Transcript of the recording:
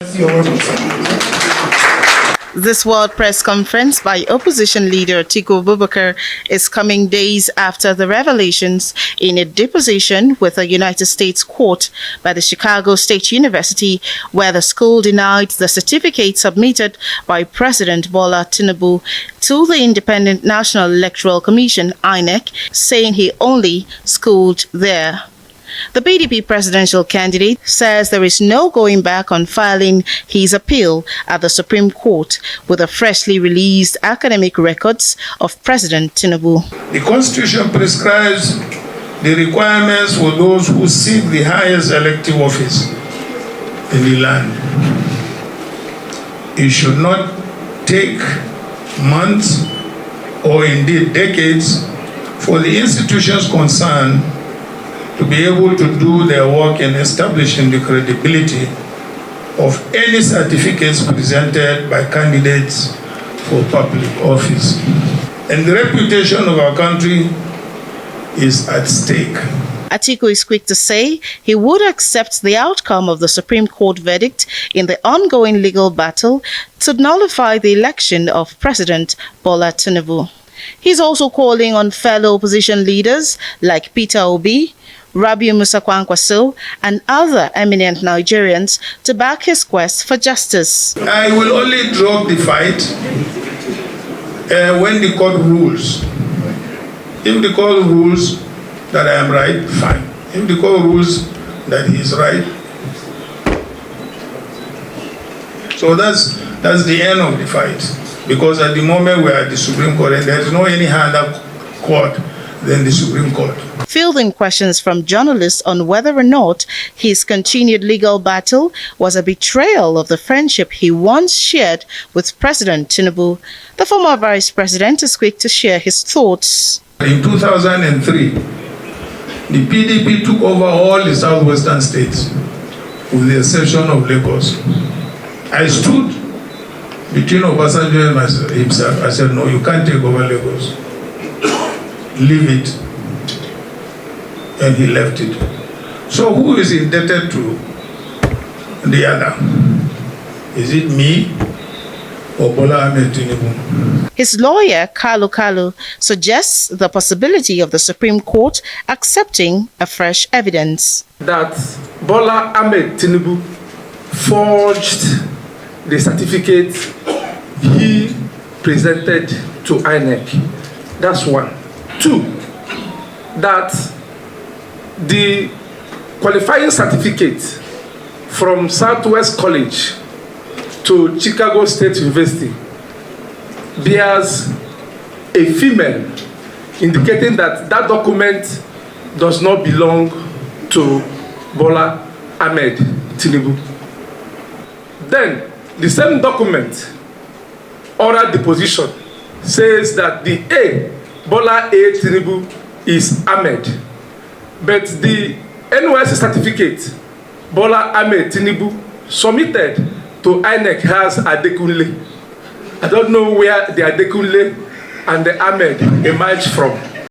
This World Press Conference by opposition leader Atiku is coming days after the revelations in a deposition with a United States court by the Chicago State University, where the school denied the certificate submitted by President Bola Tinubu to the Independent National Electoral Commission, INEC, saying he only schooled there. The PDP presidential candidate says there is no going back on filing his appeal at the Supreme Court with the freshly released academic records of President Tinubu. The Constitution prescribes the requirements for those who seek the highest elective office in the land. It should not take months or indeed decades for the institutions concerned to be able to do their work in establishing the credibility of any certificates presented by candidates for public office. And the reputation of our country is at stake. Atiku is quick to say he would accept the outcome of the Supreme Court verdict in the ongoing legal battle to nullify the election of President Bola Tinubu. He's also calling on fellow opposition leaders like Peter Obi, Rabiu Musa Kwankwaso, and other eminent Nigerians to back his quest for justice. I will only drop the fight when the court rules. If the court rules that I am right, fine. If the court rules that he is right, so that's the end of the fight. Because at the moment we are at the Supreme Court and there is no any other court than the Supreme Court. Fielding questions from journalists on whether or not his continued legal battle was a betrayal of the friendship he once shared with President Tinubu, the former vice president is quick to share his thoughts. In 2003, the PDP took over all the southwestern states, with the exception of Lagos. I stood between Obasanjo and himself. I said, no, you can't take over Lagos. Leave it. And he left it. So who is indebted to the other? Is it me or Bola Ahmed Tinubu? His lawyer, Kalu, suggests the possibility of the Supreme Court accepting a fresh evidence. That Bola Ahmed Tinubu forged the certificate he presented to INEC. That's one. Two, that the qualifying certificate from Southwest College to Chicago State University bears a female, indicating that that document does not belong to Bola Ahmed Tinubu. Then, the same document, oral deposition, says that the Bola A. Tinubu is Ahmed. But the NYSC certificate Bola Ahmed Tinubu submitted to INEC has Adekunle. I don't know where the Adekunle and the Ahmed emerged from.